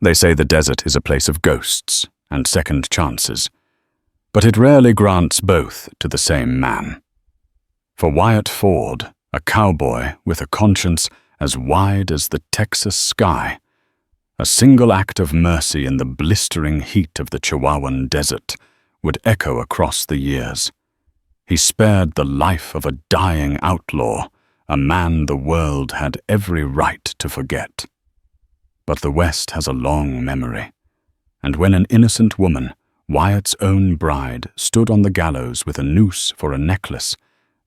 They say the desert is a place of ghosts and second chances, but it rarely grants both to the same man. For Wyatt Ford, a cowboy with a conscience as wide as the Texas sky, a single act of mercy in the blistering heat of the Chihuahuan desert would echo across the years. He spared the life of a dying outlaw, a man the world had every right to forget. But the West has a long memory, and when an innocent woman, Wyatt's own bride, stood on the gallows with a noose for a necklace,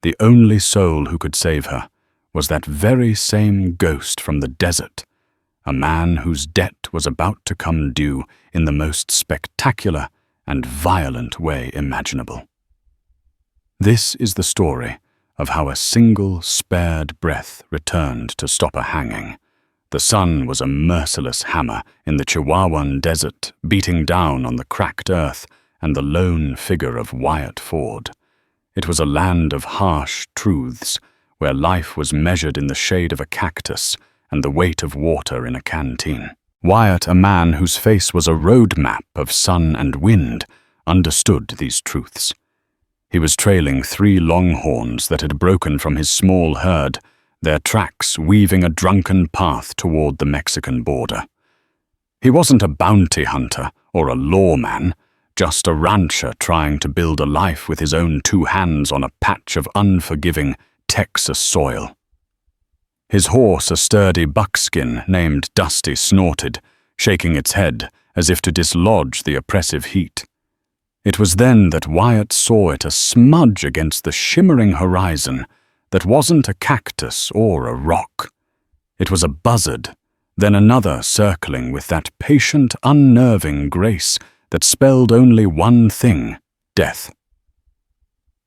the only soul who could save her was that very same ghost from the desert, a man whose debt was about to come due in the most spectacular and violent way imaginable. This is the story of how a single spared breath returned to stop a hanging. The sun was a merciless hammer in the Chihuahuan desert, beating down on the cracked earth and the lone figure of Wyatt Ford. It was a land of harsh truths, where life was measured in the shade of a cactus and the weight of water in a canteen. Wyatt, a man whose face was a road map of sun and wind, understood these truths. He was trailing 3 longhorns that had broken from his small herd, their tracks weaving a drunken path toward the Mexican border. He wasn't a bounty hunter or a lawman, just a rancher trying to build a life with his own 2 hands on a patch of unforgiving Texas soil. His horse, a sturdy buckskin named Dusty, snorted, shaking its head as if to dislodge the oppressive heat. It was then that Wyatt saw it a smudge against the shimmering horizon that wasn't a cactus or a rock. It was a buzzard, then another circling with that patient, unnerving grace that spelled only one thing: death.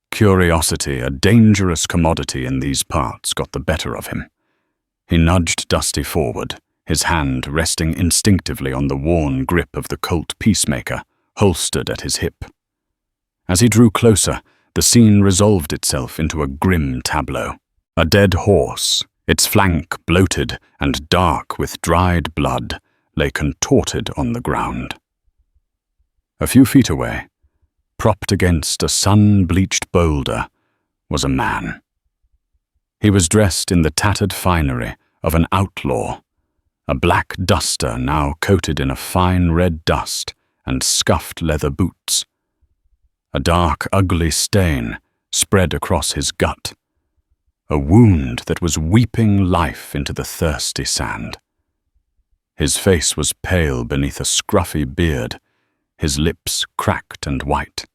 Curiosity, a dangerous commodity in these parts, got the better of him. He nudged Dusty forward, his hand resting instinctively on the worn grip of the Colt Peacemaker, holstered at his hip. As he drew closer, the scene resolved itself into a grim tableau. A dead horse, its flank bloated and dark with dried blood, lay contorted on the ground. A few feet away, propped against a sun-bleached boulder, was a man. He was dressed in the tattered finery of an outlaw, a black duster now coated in a fine red dust and scuffed leather boots. A dark, ugly stain spread across his gut, a wound that was weeping life into the thirsty sand. His face was pale beneath a scruffy beard, his lips cracked and white.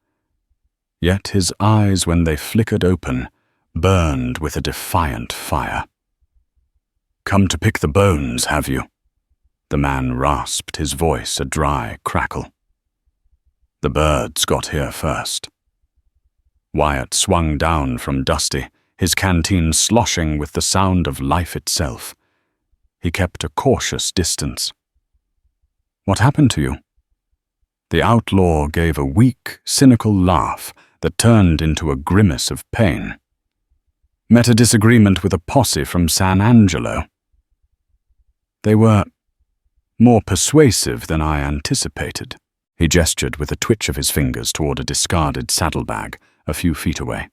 Yet his eyes, when they flickered open, burned with a defiant fire. "Come to pick the bones, have you?" The man rasped, his voice a dry crackle. "The birds got here first." Wyatt swung down from Dusty, his canteen sloshing with the sound of life itself. He kept a cautious distance. "What happened to you?" The outlaw gave a weak, cynical laugh that turned into a grimace of pain. "Met a disagreement with a posse from San Angelo. They were more persuasive than I anticipated." He gestured with a twitch of his fingers toward a discarded saddlebag a few feet away.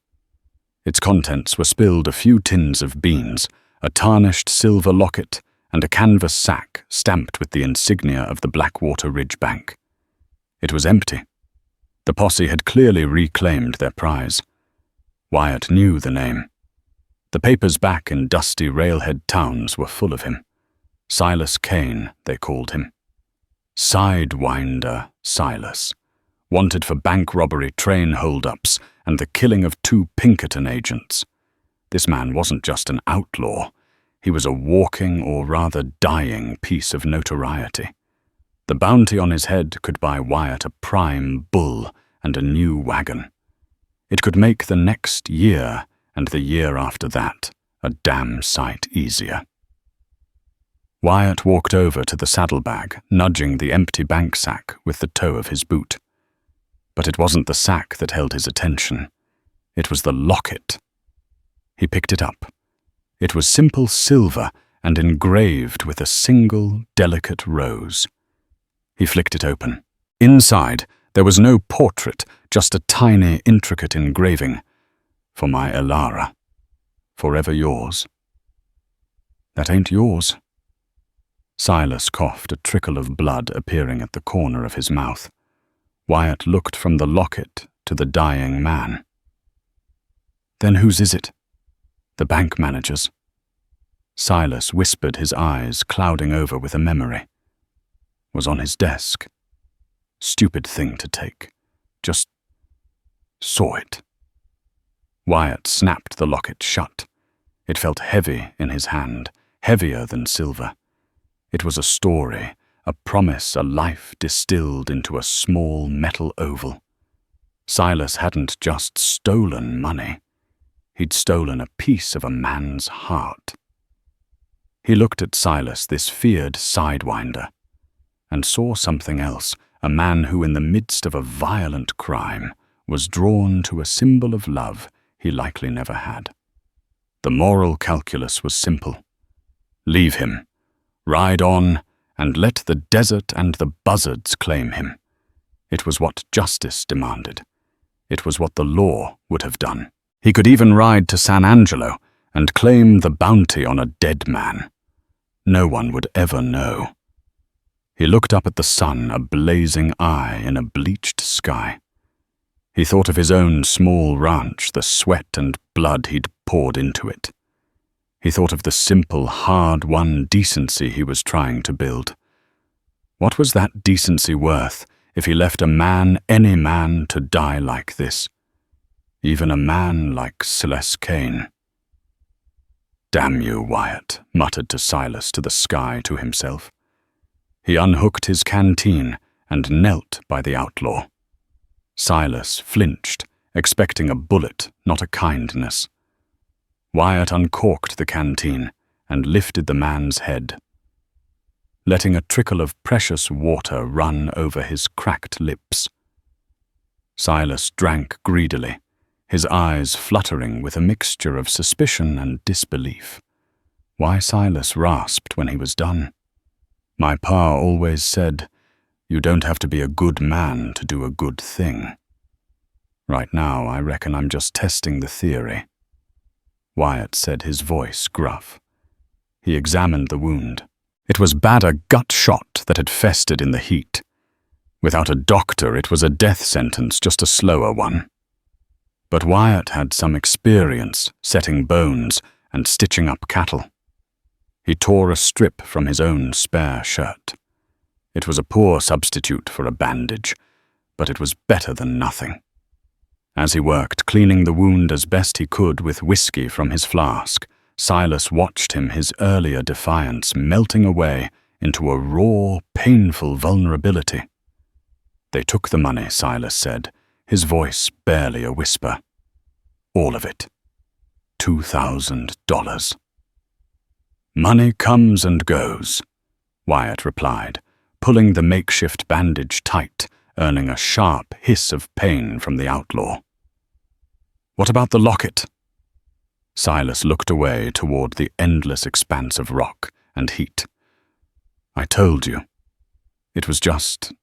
Its contents were spilled a few tins of beans, a tarnished silver locket, and a canvas sack stamped with the insignia of the Blackwater Ridge Bank. It was empty. The posse had clearly reclaimed their prize. Wyatt knew the name. The papers back in dusty railhead towns were full of him. Silas Kane, they called him. Sidewinder Silas, wanted for bank robbery, train hold-ups, and the killing of 2 Pinkerton agents. This man wasn't just an outlaw. He was a walking, or rather dying, piece of notoriety. The bounty on his head could buy Wyatt a prime bull and a new wagon. It could make the next year and the year after that a damn sight easier. Wyatt walked over to the saddlebag, nudging the empty bank sack with the toe of his boot. But it wasn't the sack that held his attention. It was the locket. He picked it up. It was simple silver and engraved with a single delicate rose. He flicked it open. Inside, there was no portrait, just a tiny, intricate engraving. For my Elara. Forever yours. That ain't yours. Silas coughed, a trickle of blood appearing at the corner of his mouth. Wyatt looked from the locket to the dying man. Then whose is it? The bank manager's. Silas whispered, his eyes clouding over with a memory. Was on his desk. Stupid thing to take. Just saw it. Wyatt snapped the locket shut. It felt heavy in his hand, heavier than silver. It was a story, a promise, a life distilled into a small metal oval. Silas hadn't just stolen money. He'd stolen a piece of a man's heart. He looked at Silas, this feared sidewinder, and saw something else, a man who in the midst of a violent crime was drawn to a symbol of love he likely never had. The moral calculus was simple. Leave him, ride on, and let the desert and the buzzards claim him. It was what justice demanded. It was what the law would have done. He could even ride to San Angelo and claim the bounty on a dead man. No one would ever know. He looked up at the sun, a blazing eye in a bleached sky. He thought of his own small ranch, the sweat and blood he'd poured into it. He thought of the simple, hard-won decency he was trying to build. What was that decency worth if he left a man, any man, to die like this? Even a man like Celeste Kane. "Damn you, Wyatt," muttered to Silas, to the sky, to himself. He unhooked his canteen and knelt by the outlaw. Silas flinched, expecting a bullet, not a kindness. Wyatt uncorked the canteen and lifted the man's head, letting a trickle of precious water run over his cracked lips. Silas drank greedily, his eyes fluttering with a mixture of suspicion and disbelief. Why Silas rasped when he was done. My pa always said, you don't have to be a good man to do a good thing. Right now, I reckon I'm just testing the theory. Wyatt said, his voice gruff. He examined the wound. It was bad, a gut shot that had festered in the heat. Without a doctor, it was a death sentence, just a slower one. But Wyatt had some experience setting bones and stitching up cattle. He tore a strip from his own spare shirt. It was a poor substitute for a bandage, but it was better than nothing. As he worked, cleaning the wound as best he could with whiskey from his flask, Silas watched him, his earlier defiance melting away into a raw, painful vulnerability. They took the money, Silas said, his voice barely a whisper. All of it. $2,000. Money comes and goes, Wyatt replied, pulling the makeshift bandage tight, earning a sharp hiss of pain from the outlaw. What about the locket? Silas looked away toward the endless expanse of rock and heat. I told you. It was just...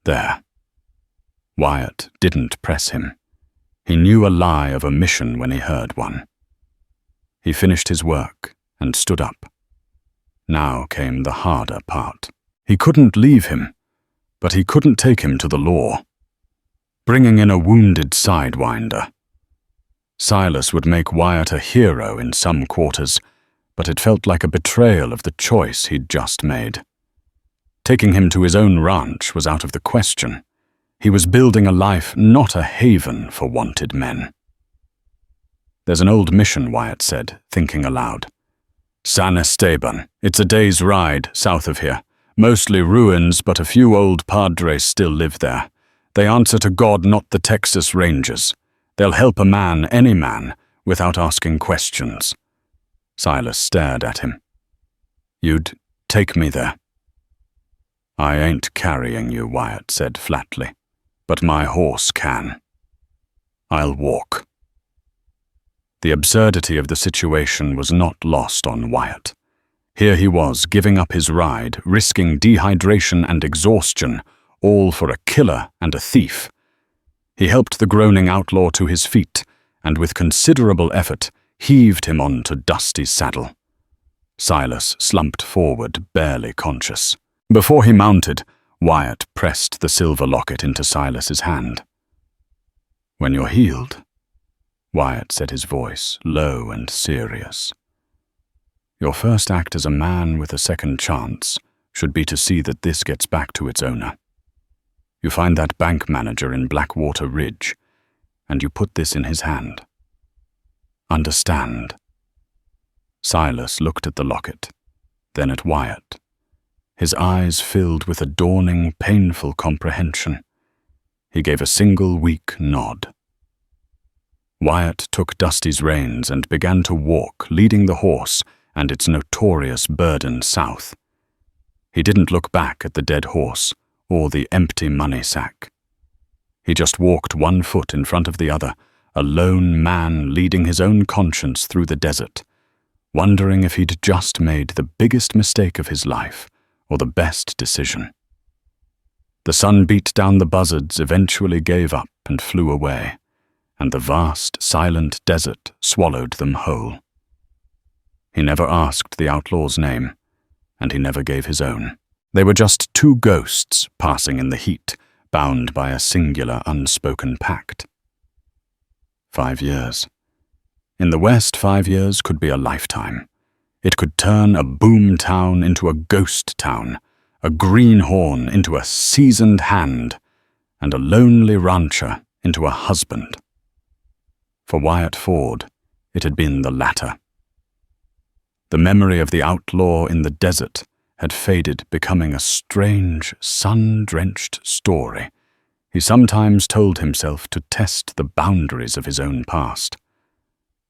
there. Wyatt didn't press him. He knew a lie of omission when he heard one. He finished his work and stood up. Now came the harder part. He couldn't leave him, but he couldn't take him to the law. Bringing in a wounded sidewinder. Silas would make Wyatt a hero in some quarters, but it felt like a betrayal of the choice he'd just made. Taking him to his own ranch was out of the question. He was building a life, not a haven for wanted men. There's an old mission, Wyatt said, thinking aloud. San Esteban. It's a day's ride south of here. Mostly ruins, but a few old padres still live there. They answer to God, not the Texas Rangers. They'll help a man, any man, without asking questions. Silas stared at him. You'd take me there? I ain't carrying you, Wyatt said flatly, but my horse can. I'll walk. The absurdity of the situation was not lost on Wyatt. Here he was, giving up his ride, risking dehydration and exhaustion, all for a killer and a thief. He helped the groaning outlaw to his feet, and with considerable effort, heaved him onto Dusty's saddle. Silas slumped forward, barely conscious. Before he mounted, Wyatt pressed the silver locket into Silas's hand. "When you're healed," Wyatt said, his voice low and serious, "your first act as a man with a second chance should be to see that this gets back to its owner. You find that bank manager in Blackwater Ridge, and you put this in his hand. Understand?" Silas looked at the locket, then at Wyatt. His eyes filled with a dawning, painful comprehension. He gave a single weak nod. Wyatt took Dusty's reins and began to walk, leading the horse and its notorious burden south. He didn't look back at the dead horse or the empty money sack. He just walked one foot in front of the other, a lone man leading his own conscience through the desert, wondering if he'd just made the biggest mistake of his life or the best decision. The sun beat down the buzzards, eventually gave up and flew away, and the vast, silent desert swallowed them whole. He never asked the outlaw's name, and he never gave his own. They were just two ghosts passing in the heat, bound by a singular unspoken pact. 5 years. In the West, 5 years could be a lifetime. It could turn a boom town into a ghost town, a greenhorn into a seasoned hand, and a lonely rancher into a husband. For Wyatt Ford, it had been the latter. The memory of the outlaw in the desert had faded, becoming a strange, sun-drenched story he sometimes told himself to test the boundaries of his own past.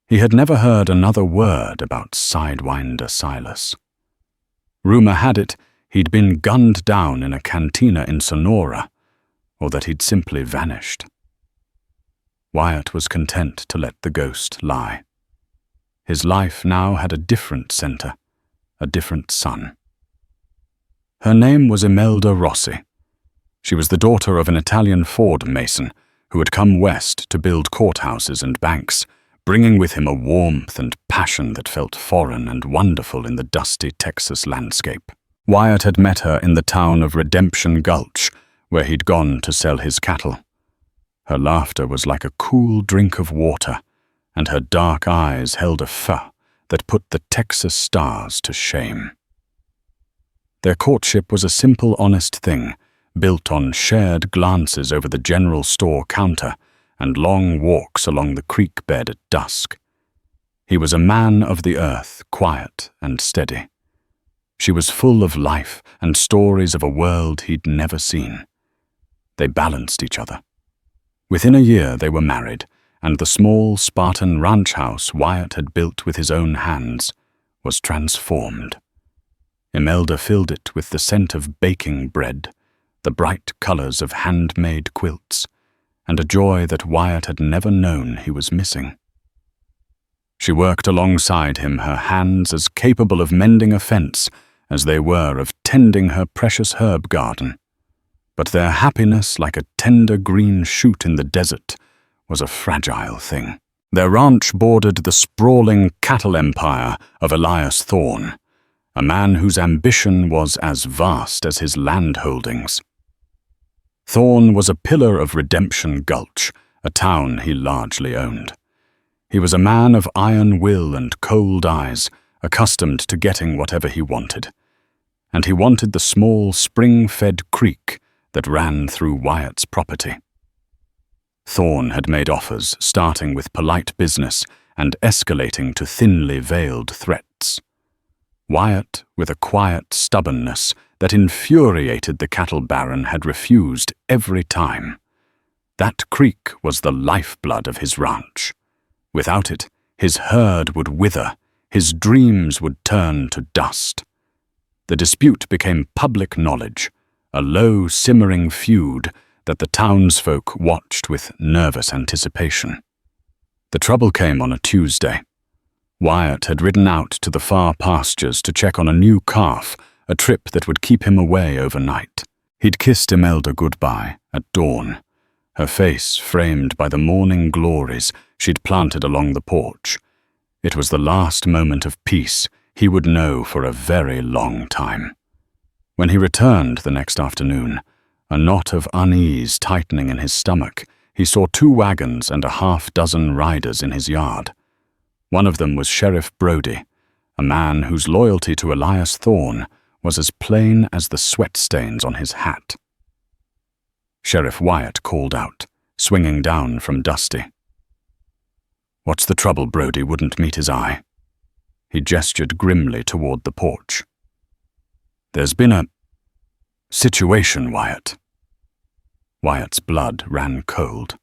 He had never heard another word about Sidewinder Silas. Rumor had it he'd been gunned down in a cantina in Sonora, or that he'd simply vanished. Wyatt was content to let the ghost lie. His life now had a different center, a different sun. Her name was Imelda Rossi. She was the daughter of an Italian Ford mason who had come west to build courthouses and banks, bringing with him a warmth and passion that felt foreign and wonderful in the dusty Texas landscape. Wyatt had met her in the town of Redemption Gulch, where he'd gone to sell his cattle. Her laughter was like a cool drink of water, and her dark eyes held a fur that put the Texas stars to shame. Their courtship was a simple, honest thing, built on shared glances over the general store counter and long walks along the creek bed at dusk. He was a man of the earth, quiet and steady. She was full of life and stories of a world he'd never seen. They balanced each other. Within a year they were married, and the small Spartan ranch house Wyatt had built with his own hands was transformed. Imelda filled it with the scent of baking bread, the bright colors of handmade quilts, and a joy that Wyatt had never known he was missing. She worked alongside him, her hands as capable of mending a fence as they were of tending her precious herb garden. But their happiness, like a tender green shoot in the desert, was a fragile thing. Their ranch bordered the sprawling cattle empire of Elias Thorne, a man whose ambition was as vast as his land holdings. Thorne was a pillar of Redemption Gulch, a town he largely owned. He was a man of iron will and cold eyes, accustomed to getting whatever he wanted. And he wanted the small spring-fed creek that ran through Wyatt's property. Thorne had made offers, starting with polite business and escalating to thinly veiled threats. Wyatt, with a quiet stubbornness that infuriated the cattle baron, had refused every time. That creek was the lifeblood of his ranch. Without it, his herd would wither, his dreams would turn to dust. The dispute became public knowledge, a low, simmering feud that the townsfolk watched with nervous anticipation. The trouble came on a Tuesday. Wyatt had ridden out to the far pastures to check on a new calf, a trip that would keep him away overnight. He'd kissed Imelda goodbye at dawn, her face framed by the morning glories she'd planted along the porch. It was the last moment of peace he would know for a very long time. When he returned the next afternoon, a knot of unease tightening in his stomach, he saw 2 wagons and a half-dozen riders in his yard. One of them was Sheriff Brody, a man whose loyalty to Elias Thorne was as plain as the sweat stains on his hat. Sheriff Wyatt called out, swinging down from Dusty. "What's the trouble?" Brody wouldn't meet his eye. He gestured grimly toward the porch. "There's been a situation, Wyatt." Wyatt's blood ran cold.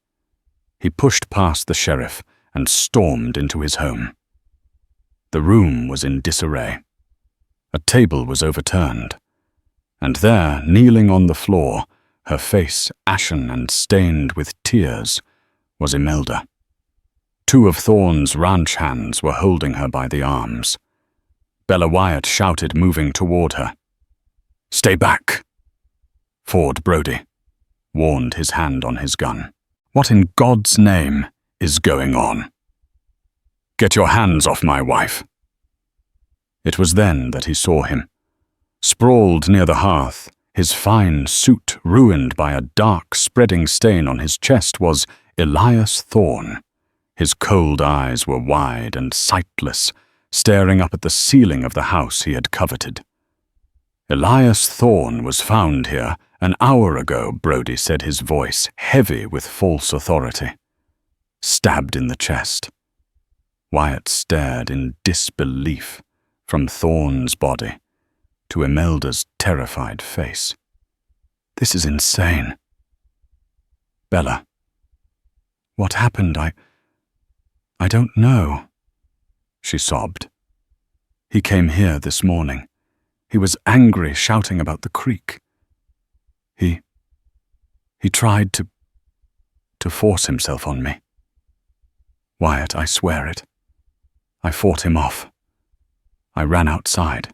He pushed past the sheriff and stormed into his home. The room was in disarray. A table was overturned, and there, kneeling on the floor, her face ashen and stained with tears, was Imelda. 2 of Thorne's ranch hands were holding her by the arms. Bella Wyatt shouted, moving toward her. "Stay back!" Ford Brody warned, his hand on his gun. "What in God's name is going on? Get your hands off my wife." It was then that he saw him. Sprawled near the hearth, his fine suit ruined by a dark, spreading stain on his chest, was Elias Thorne. His cold eyes were wide and sightless, staring up at the ceiling of the house he had coveted. "Elias Thorne was found here an hour ago," Brody said, his voice heavy with false authority. "Stabbed in the chest." Wyatt stared in disbelief from Thorne's body to Imelda's terrified face. "This is insane." "Bella, what happened? I don't know," she sobbed. "He came here this morning. He was angry, shouting about the creek. He tried to force himself on me. Wyatt, I swear it. I fought him off. I ran outside.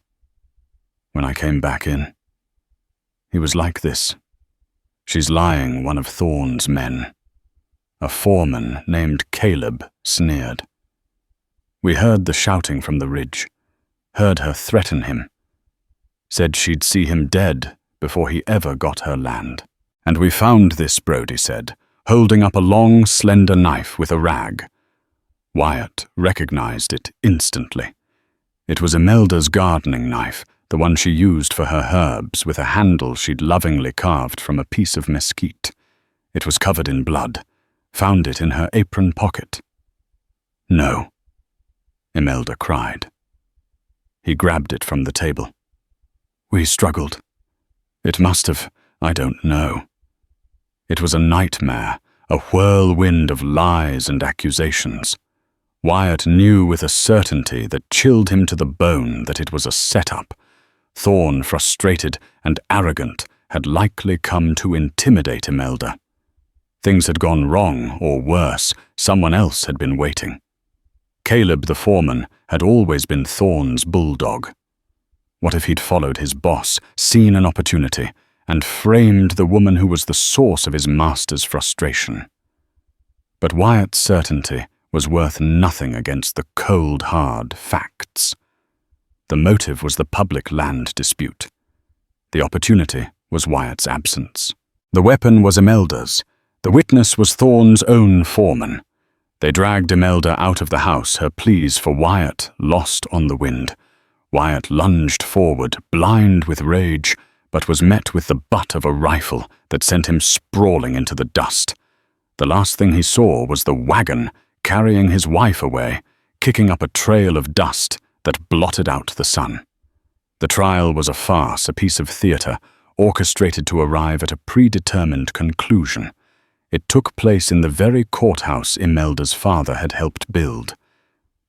When I came back in, he was like this." "She's lying," one of Thorne's men, a foreman named Caleb, sneered. "We heard the shouting from the ridge, heard her threaten him. Said she'd see him dead before he ever got her land. And we found this," Brody said, holding up a long, slender knife with a rag. Wyatt recognized it instantly. It was Imelda's gardening knife, the one she used for her herbs, with a handle she'd lovingly carved from a piece of mesquite. It was covered in blood. Found it in her apron pocket. "No," Imelda cried. He grabbed it from the table. "We struggled. It must have, I don't know." It was a nightmare, a whirlwind of lies and accusations. Wyatt knew with a certainty that chilled him to the bone that it was a setup. Thorne, frustrated and arrogant, had likely come to intimidate Imelda. Things had gone wrong, or worse, someone else had been waiting. Caleb, the foreman, had always been Thorne's bulldog. What if he'd followed his boss, seen an opportunity, and framed the woman who was the source of his master's frustration? But Wyatt's certainty was worth nothing against the cold, hard facts. The motive was the public land dispute. The opportunity was Wyatt's absence. The weapon was Imelda's. The witness was Thorne's own foreman. They dragged Imelda out of the house, her pleas for Wyatt lost on the wind. Wyatt lunged forward, blind with rage, but was met with the butt of a rifle that sent him sprawling into the dust. The last thing he saw was the wagon carrying his wife away, kicking up a trail of dust that blotted out the sun. The trial was a farce, a piece of theater, orchestrated to arrive at a predetermined conclusion. It took place in the very courthouse Imelda's father had helped build.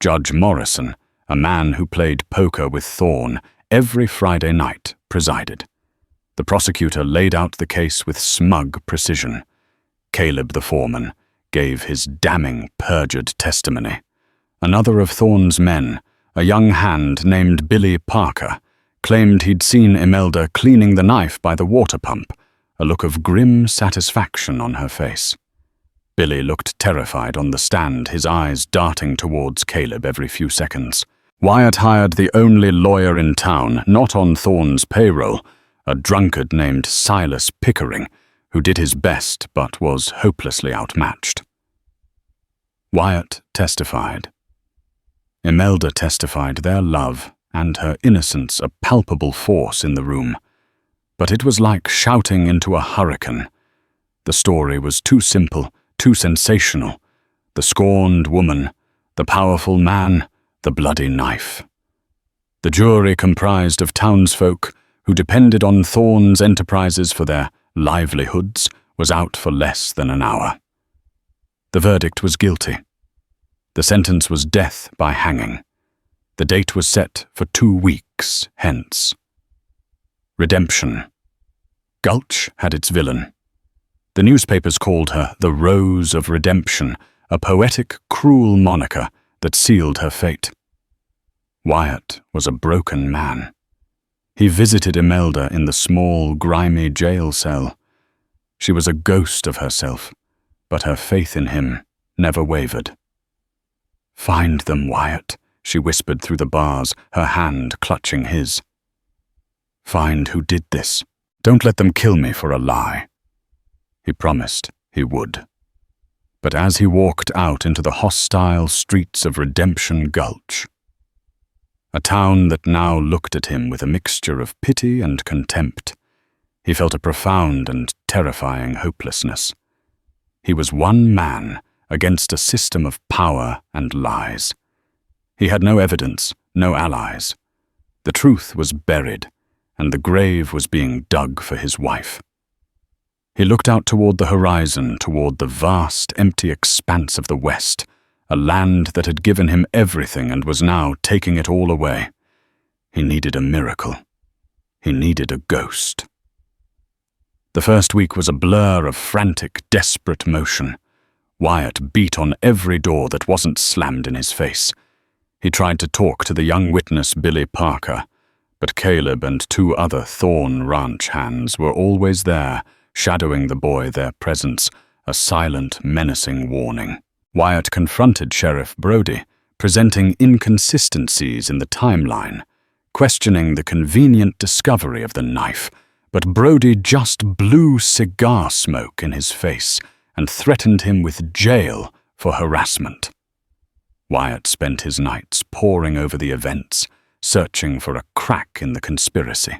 Judge Morrison, a man who played poker with Thorne every Friday night, presided. The prosecutor laid out the case with smug precision. Caleb, the foreman, gave his damning, perjured testimony. Another of Thorne's men, a young hand named Billy Parker, claimed he'd seen Imelda cleaning the knife by the water pump, a look of grim satisfaction on her face. Billy looked terrified on the stand, his eyes darting towards Caleb every few seconds. Wyatt hired the only lawyer in town, not on Thorne's payroll, a drunkard named Silas Pickering, who did his best but was hopelessly outmatched. Wyatt testified. Imelda testified their love and her innocence a palpable force in the room. But it was like shouting into a hurricane. The story was too simple, too sensational. The scorned woman, the powerful man, the bloody knife. The jury comprised of townsfolk who depended on Thorne's enterprises for their livelihoods was out for less than an hour. The verdict was guilty. The sentence was death by hanging. The date was set for 2 weeks hence. Redemption. Gulch had its villain. The newspapers called her the Rose of Redemption, a poetic, cruel moniker that sealed her fate. Wyatt was a broken man. He visited Imelda in the small, grimy jail cell. She was a ghost of herself, but her faith in him never wavered. "Find them, Wyatt," she whispered through the bars, her hand clutching his. "Find who did this. Don't let them kill me for a lie." He promised he would. But as he walked out into the hostile streets of Redemption Gulch, a town that now looked at him with a mixture of pity and contempt, he felt a profound and terrifying hopelessness. He was one man against a system of power and lies. He had no evidence, no allies. The truth was buried, and the grave was being dug for his wife. He looked out toward the horizon, toward the vast, empty expanse of the West, a land that had given him everything and was now taking it all away. He needed a miracle. He needed a ghost. The first week was a blur of frantic, desperate motion. Wyatt beat on every door that wasn't slammed in his face. He tried to talk to the young witness Billy Parker, but Caleb and 2 other Thorne ranch hands were always there, shadowing the boy, their presence, a silent, menacing warning. Wyatt confronted Sheriff Brody, presenting inconsistencies in the timeline, questioning the convenient discovery of the knife, but Brody just blew cigar smoke in his face and threatened him with jail for harassment. Wyatt spent his nights poring over the events, searching for a crack in the conspiracy.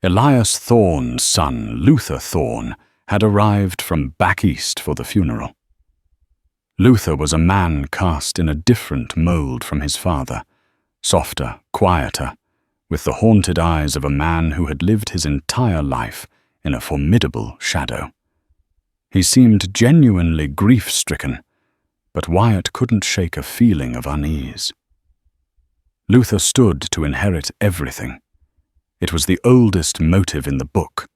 Elias Thorne's son, Luther Thorne, had arrived from back east for the funeral. Luther was a man cast in a different mold from his father, softer, quieter, with the haunted eyes of a man who had lived his entire life in a formidable shadow. He seemed genuinely grief-stricken, but Wyatt couldn't shake a feeling of unease. Luther stood to inherit everything. It was the oldest motive in the book.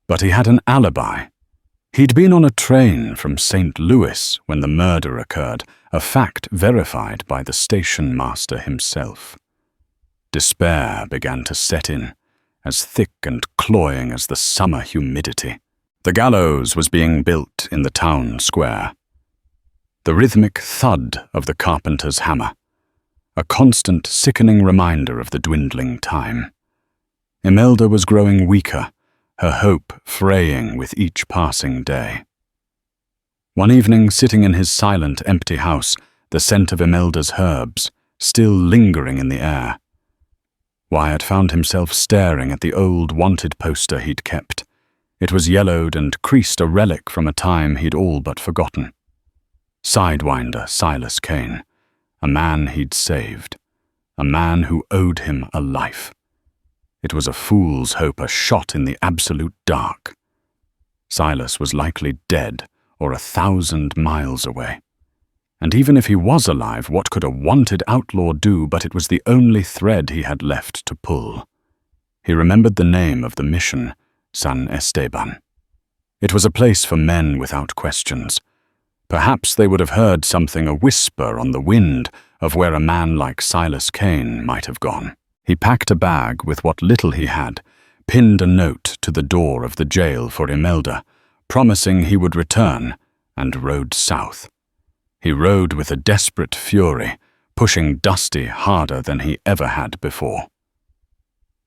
But he had an alibi. He'd been on a train from St. Louis when the murder occurred, a fact verified by the station master himself. Despair began to set in, as thick and cloying as the summer humidity. The gallows was being built in the town square. The rhythmic thud of the carpenter's hammer, a constant sickening reminder of the dwindling time. Imelda was growing weaker, her hope fraying with each passing day. One evening, sitting in his silent, empty house, the scent of Imelda's herbs still lingering in the air, Wyatt found himself staring at the old wanted poster he'd kept. It was yellowed and creased, a relic from a time he'd all but forgotten. Sidewinder Silas Kane, a man he'd saved, a man who owed him a life. It was a fool's hope, a shot in the absolute dark. Silas was likely dead or 1,000 miles away. And even if he was alive, what could a wanted outlaw do? But it was the only thread he had left to pull. He remembered the name of the mission, San Esteban. It was a place for men without questions, Perhaps they would have heard something a whisper on the wind of where a man like Silas Kane might have gone. He packed a bag with what little he had, pinned a note to the door of the jail for Imelda, promising he would return, and rode south. He rode with a desperate fury, pushing Dusty harder than he ever had before.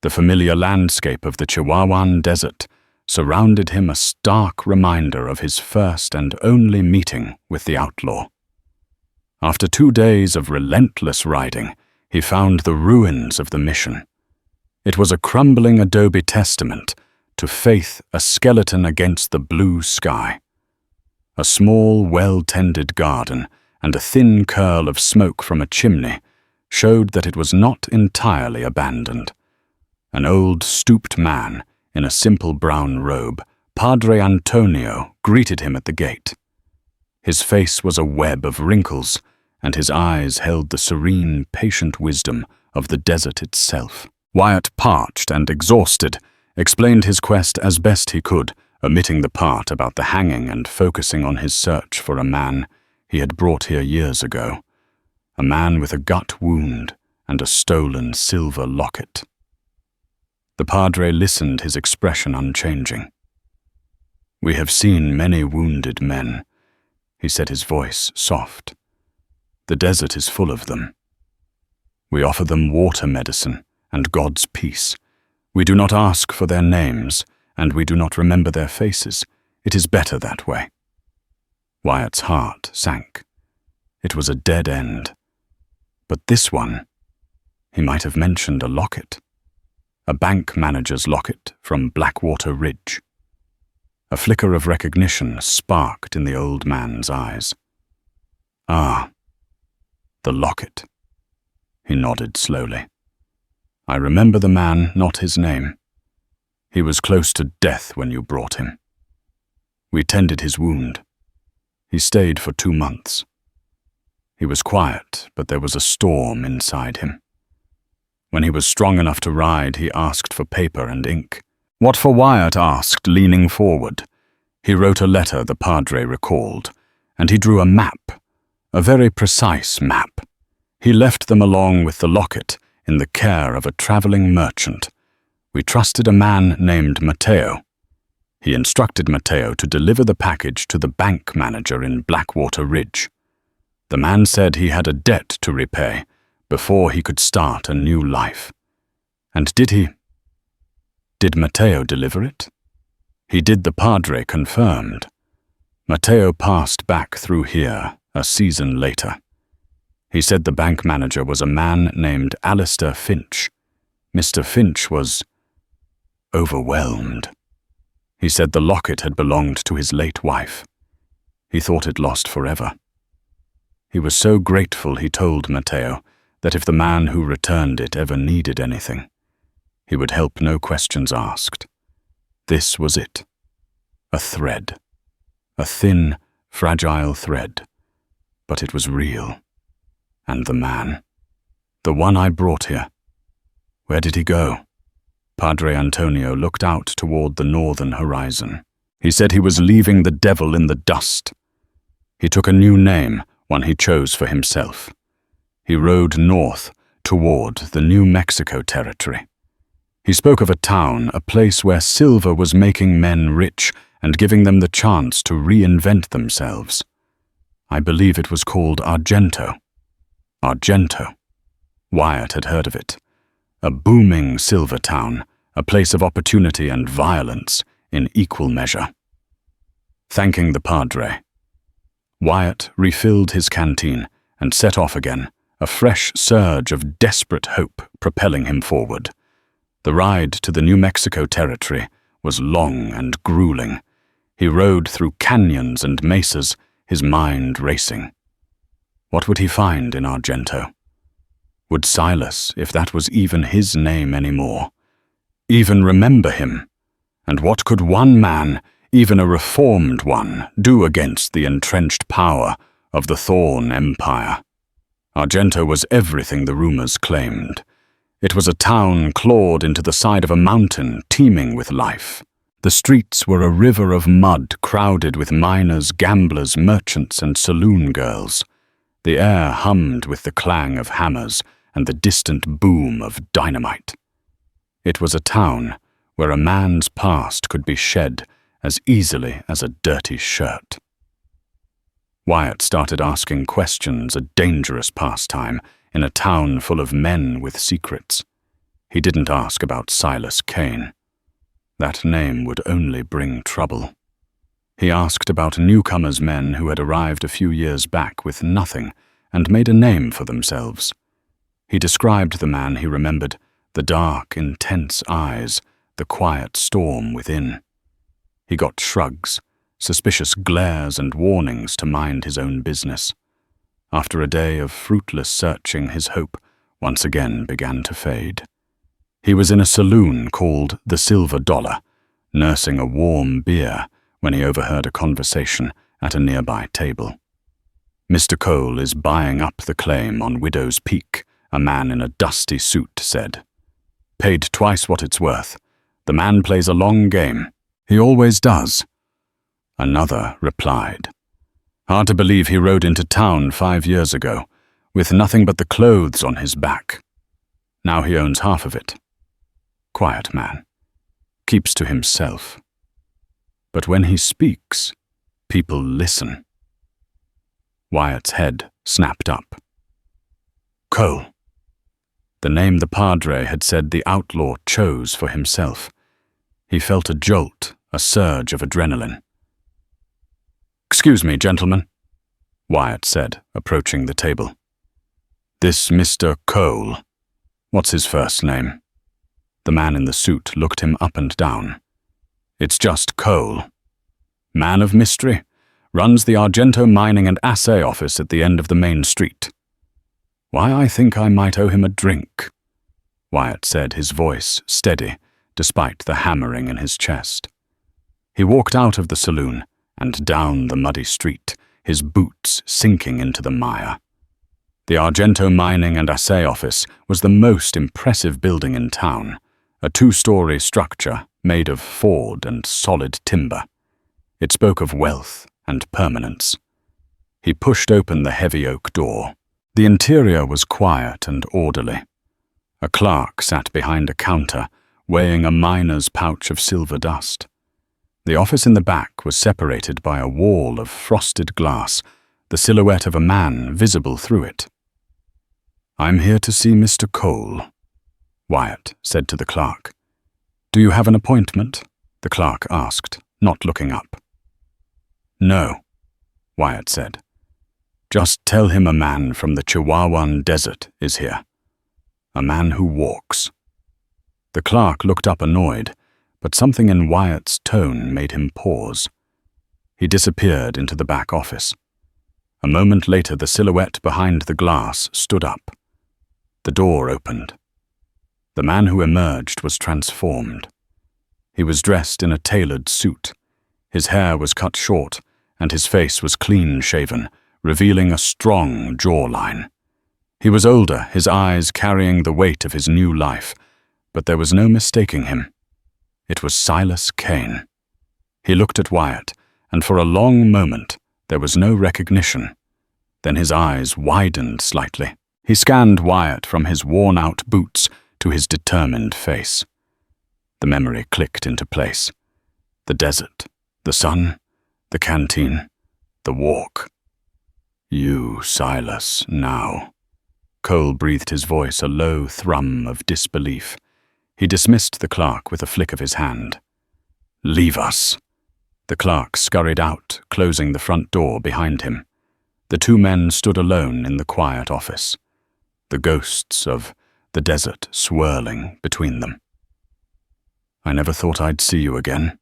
The familiar landscape of the Chihuahuan Desert surrounded him, a stark reminder of his first and only meeting with the outlaw. After 2 days of relentless riding, he found the ruins of the mission. It was a crumbling adobe testament to faith, a skeleton against the blue sky. A small, well-tended garden and a thin curl of smoke from a chimney showed that it was not entirely abandoned. An old, stooped man in a simple brown robe, Padre Antonio, greeted him at the gate. His face was a web of wrinkles, and his eyes held the serene, patient wisdom of the desert itself. Wyatt, parched and exhausted, explained his quest as best he could, omitting the part about the hanging and focusing on his search for a man he had brought here years ago, a man with a gut wound and a stolen silver locket. The padre listened, his expression unchanging. "We have seen many wounded men," he said, his voice soft. "The desert is full of them. We offer them water medicine and God's peace. We do not ask for their names, and we do not remember their faces. It is better that way." Wyatt's heart sank. It was a dead end. But this one, he might have mentioned a locket. A bank manager's locket from Blackwater Ridge. A flicker of recognition sparked in the old man's eyes. "Ah, the locket." He nodded slowly. "I remember the man, not his name. He was close to death when you brought him. We tended his wound. He stayed for 2 months. He was quiet, but there was a storm inside him. When he was strong enough to ride, he asked for paper and ink. What for, Wyatt asked, leaning forward. He wrote a letter, the padre recalled, and he drew a map, a very precise map. He left them along with the locket in the care of a traveling merchant. We trusted a man named Matteo. He instructed Matteo to deliver the package to the bank manager in Blackwater Ridge. The man said he had a debt to repay before he could start a new life. And did Matteo deliver it? He did, the padre confirmed. Matteo passed back through here a season later. He said the bank manager was a man named Alistair Finch. Mr. Finch was overwhelmed. He said the locket had belonged to his late wife. He thought it lost forever. He was so grateful, he told Matteo, that if the man who returned it ever needed anything, he would help, no questions asked. This was it. A thread. A thin, fragile thread. But it was real. And the man. The one I brought here. Where did he go? Padre Antonio looked out toward the northern horizon. He said he was leaving the devil in the dust. He took a new name, one he chose for himself. He rode north toward the New Mexico territory. He spoke of a town, a place where silver was making men rich and giving them the chance to reinvent themselves. I believe it was called Argento. Argento. Wyatt had heard of it. A booming silver town, a place of opportunity and violence in equal measure. Thanking the padre, Wyatt refilled his canteen and set off again, a fresh surge of desperate hope propelling him forward. The ride to the New Mexico territory was long and grueling. He rode through canyons and mesas, his mind racing. What would he find in Argento? Would Silas, if that was even his name anymore, even remember him? And what could one man, even a reformed one, do against the entrenched power of the Thorn Empire? Argento was everything the rumors claimed. It was a town clawed into the side of a mountain teeming with life. The streets were a river of mud crowded with miners, gamblers, merchants, and saloon girls. The air hummed with the clang of hammers and the distant boom of dynamite. It was a town where a man's past could be shed as easily as a dirty shirt. Wyatt started asking questions, a dangerous pastime in a town full of men with secrets. He didn't ask about Silas Kane. That name would only bring trouble. He asked about newcomers, men who had arrived a few years back with nothing and made a name for themselves. He described the man he remembered, the dark, intense eyes, the quiet storm within. He got shrugs, suspicious glares and warnings to mind his own business. After a day of fruitless searching, his hope once again began to fade. He was in a saloon called the Silver Dollar, nursing a warm beer when he overheard a conversation at a nearby table. "Mr. Cole is buying up the claim on Widow's Peak," a man in a dusty suit said. "Paid twice what it's worth. The man plays a long game. He always does." Another replied. "Hard to believe he rode into town 5 years ago, with nothing but the clothes on his back. Now he owns half of it. Quiet man. Keeps to himself. But when he speaks, people listen." Wyatt's head snapped up. Cole. The name the padre had said the outlaw chose for himself. He felt a jolt, a surge of adrenaline. "Excuse me, gentlemen," Wyatt said, approaching the table. "This Mr. Cole, what's his first name?" The man in the suit looked him up and down. "It's just Cole. Man of mystery, runs the Argento mining and assay office at the end of the main street. Why, I think I might owe him a drink," Wyatt said, his voice steady, despite the hammering in his chest. He walked out of the saloon and down the muddy street, his boots sinking into the mire. The Argento mining and assay office was the most impressive building in town, a 2-story structure made of Ford and solid timber. It spoke of wealth and permanence. He pushed open the heavy oak door. The interior was quiet and orderly. A clerk sat behind a counter, weighing a miner's pouch of silver dust. The office in the back was separated by a wall of frosted glass, the silhouette of a man visible through it. "I'm here to see Mr. Cole," Wyatt said to the clerk. "Do you have an appointment?" the clerk asked, not looking up. "No," Wyatt said. "Just tell him a man from the Chihuahuan Desert is here. A man who walks." The clerk looked up annoyed, but something in Wyatt's tone made him pause. He disappeared into the back office. A moment later, the silhouette behind the glass stood up. The door opened. The man who emerged was transformed. He was dressed in a tailored suit. His hair was cut short, and his face was clean-shaven, revealing a strong jawline. He was older, his eyes carrying the weight of his new life, but there was no mistaking him. It was Silas Kane. He looked at Wyatt, and for a long moment there was no recognition. Then his eyes widened slightly. He scanned Wyatt from his worn-out boots to his determined face. The memory clicked into place. The desert, the sun, the canteen, the walk. "You, Silas, now." Cole breathed his voice, a low thrum of disbelief. He dismissed the clerk with a flick of his hand. "Leave us." The clerk scurried out, closing the front door behind him. The 2 men stood alone in the quiet office, the ghosts of the desert swirling between them. "I never thought I'd see you again,"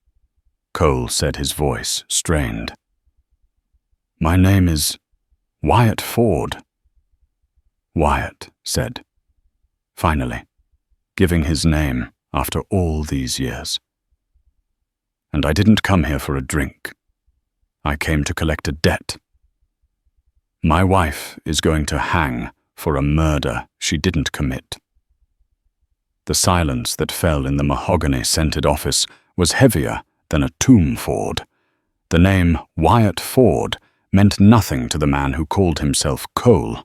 Cole said, his voice strained. "My name is Wyatt Ford," Wyatt said, finally, giving his name after all these years. "And I didn't come here for a drink. I came to collect a debt. My wife is going to hang for a murder she didn't commit." The silence that fell in the mahogany-scented office was heavier than a tomb Ford. The name Wyatt Ford meant nothing to the man who called himself Cole,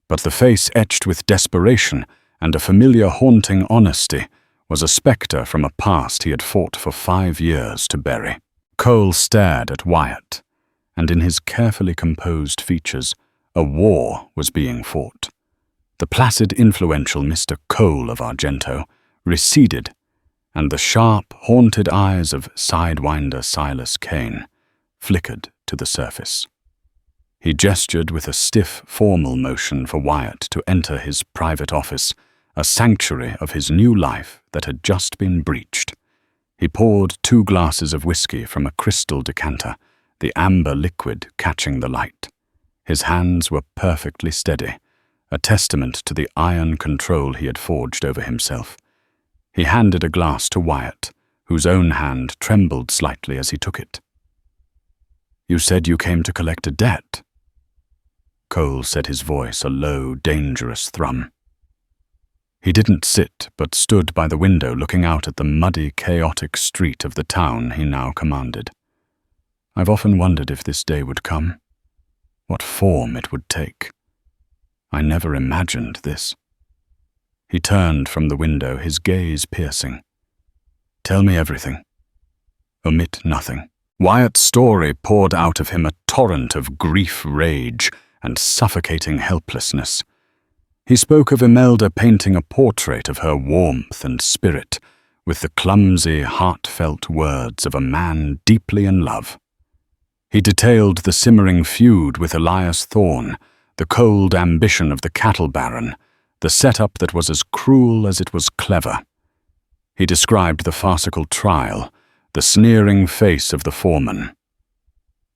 but the face etched with desperation and a familiar haunting honesty was a spectre from a past he had fought for 5 years to bury. Cole stared at Wyatt, and in his carefully composed features, a war was being fought. The placid, influential Mr. Cole of Argento receded, and the sharp, haunted eyes of Sidewinder Silas Kane flickered to the surface. He gestured with a stiff, formal motion for Wyatt to enter his private office, a sanctuary of his new life that had just been breached. He poured 2 glasses of whiskey from a crystal decanter, the amber liquid catching the light. His hands were perfectly steady, a testament to the iron control he had forged over himself. He handed a glass to Wyatt, whose own hand trembled slightly as he took it. "You said you came to collect a debt." Cole set his voice a low, dangerous thrum. He didn't sit, but stood by the window looking out at the muddy, chaotic street of the town he now commanded. "I've often wondered if this day would come, what form it would take. I never imagined this." He turned from the window, his gaze piercing. "Tell me everything. Omit nothing." Wyatt's story poured out of him a torrent of grief, rage, and suffocating helplessness. He spoke of Imelda painting a portrait of her warmth and spirit with the clumsy, heartfelt words of a man deeply in love. He detailed the simmering feud with Elias Thorne, the cold ambition of the cattle baron, the setup that was as cruel as it was clever. He described the farcical trial, the sneering face of the foreman.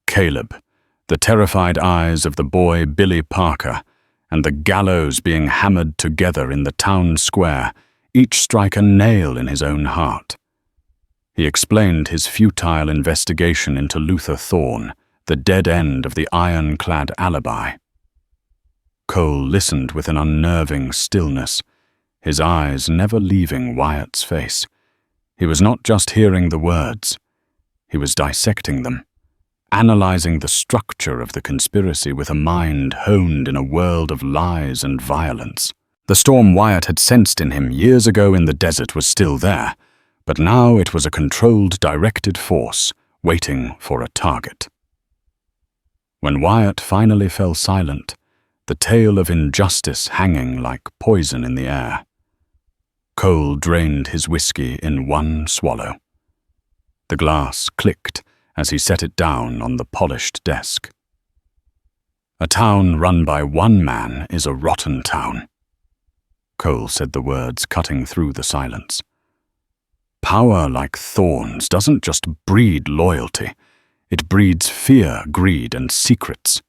Caleb, the terrified eyes of the boy Billy Parker, and the gallows being hammered together in the town square, each strike a nail in his own heart. He explained his futile investigation into Luther Thorne, the dead end of the ironclad alibi. Cole listened with an unnerving stillness, his eyes never leaving Wyatt's face. He was not just hearing the words, he was dissecting them, analyzing the structure of the conspiracy with a mind honed in a world of lies and violence. The storm Wyatt had sensed in him years ago in the desert was still there, but now it was a controlled, directed force, waiting for a target. When Wyatt finally fell silent, the tale of injustice hanging like poison in the air, Cole drained his whiskey in one swallow. The glass clicked as he set it down on the polished desk. "A town run by one man is a rotten town." Cole said the words cutting through the silence. "Power like thorns doesn't just breed loyalty. It breeds fear, greed, and secrets.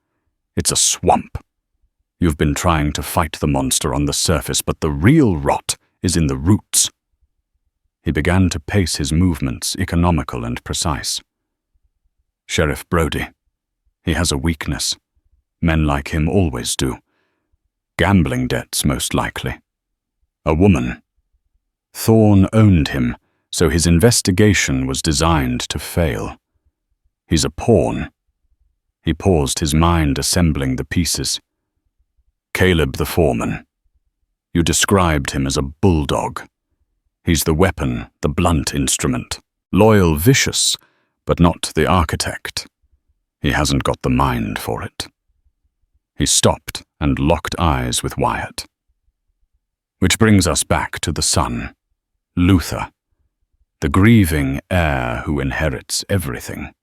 It's a swamp. You've been trying to fight the monster on the surface, but the real rot is in the roots." He began to pace his movements, economical and precise. "Sheriff Brody. He has a weakness. Men like him always do. Gambling debts, most likely. A woman. Thorne owned him, so his investigation was designed to fail. He's a pawn." He paused, his mind assembling the pieces. "Caleb the foreman. You described him as a bulldog. He's the weapon, the blunt instrument. Loyal, vicious, but not the architect. He hasn't got the mind for it." He stopped and locked eyes with Wyatt. "Which brings us back to the son, Luther, the grieving heir who inherits everything."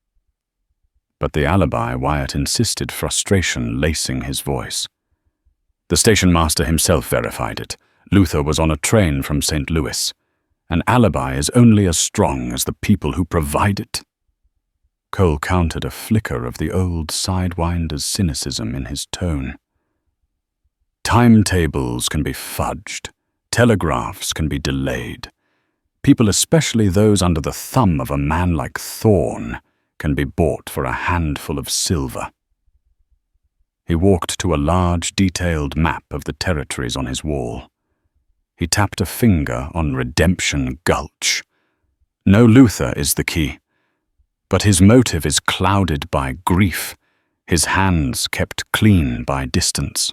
But the alibi, Wyatt insisted, frustration lacing his voice. The station master himself verified it. Luther was on a train from St. Louis. An alibi is only as strong as the people who provide it. Cole counted a flicker of the old Sidewinder's cynicism in his tone. Timetables can be fudged. Telegraphs can be delayed. People, especially those under the thumb of a man like Thorne, can be bought for a handful of silver. He walked to a large, detailed map of the territories on his wall. He tapped a finger on Redemption Gulch. "No, Luther is the key. But his motive is clouded by grief, his hands kept clean by distance.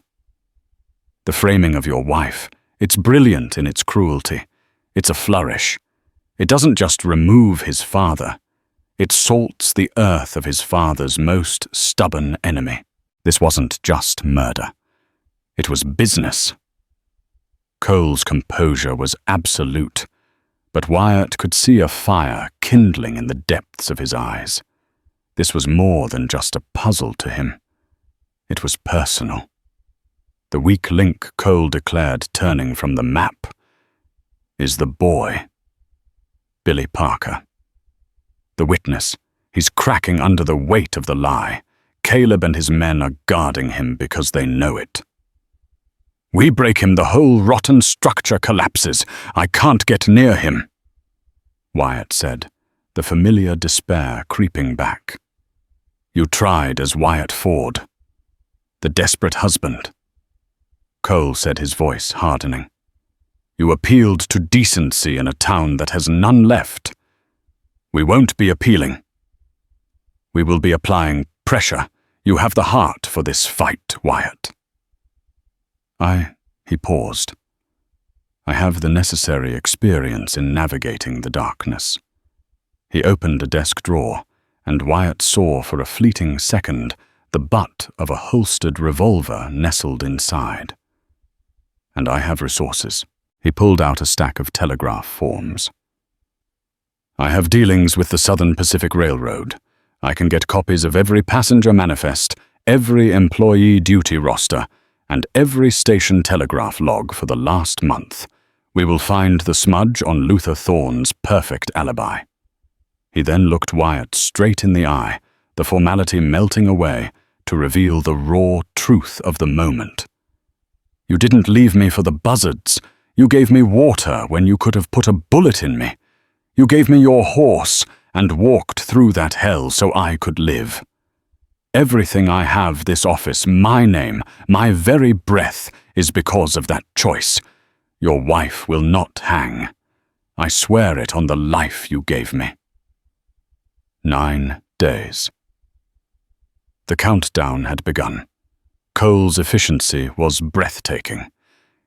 The framing of your wife, it's brilliant in its cruelty. It's a flourish. It doesn't just remove his father. It salts the earth of his father's most stubborn enemy. This wasn't just murder. It was business. Cole's composure was absolute, but Wyatt could see a fire kindling in the depths of his eyes. This was more than just a puzzle to him. It was personal. The weak link, Cole declared, turning from the map, is the boy, Billy Parker. The witness, he's cracking under the weight of the lie. Caleb and his men are guarding him because they know it. We break him, the whole rotten structure collapses. I can't get near him, Wyatt said, the familiar despair creeping back. You tried as Wyatt Ford, the desperate husband. Cole said, his voice hardening. You appealed to decency in a town that has none left. We won't be appealing. We will be applying pressure. You have the heart for this fight, Wyatt. He paused. I have the necessary experience in navigating the darkness. He opened a desk drawer, and Wyatt saw for a fleeting second the butt of a holstered revolver nestled inside. And I have resources. He pulled out a stack of telegraph forms. I have dealings with the Southern Pacific Railroad. I can get copies of every passenger manifest, every employee duty roster, and every station telegraph log for the last month. We will find the smudge on Luther Thorne's perfect alibi. He then looked Wyatt straight in the eye, the formality melting away, to reveal the raw truth of the moment. You didn't leave me for the buzzards. You gave me water when you could have put a bullet in me. You gave me your horse and walked through that hell so I could live. Everything I have, this office, my name, my very breath, is because of that choice. Your wife will not hang. I swear it on the life you gave me. 9 days. The countdown had begun. Cole's efficiency was breathtaking.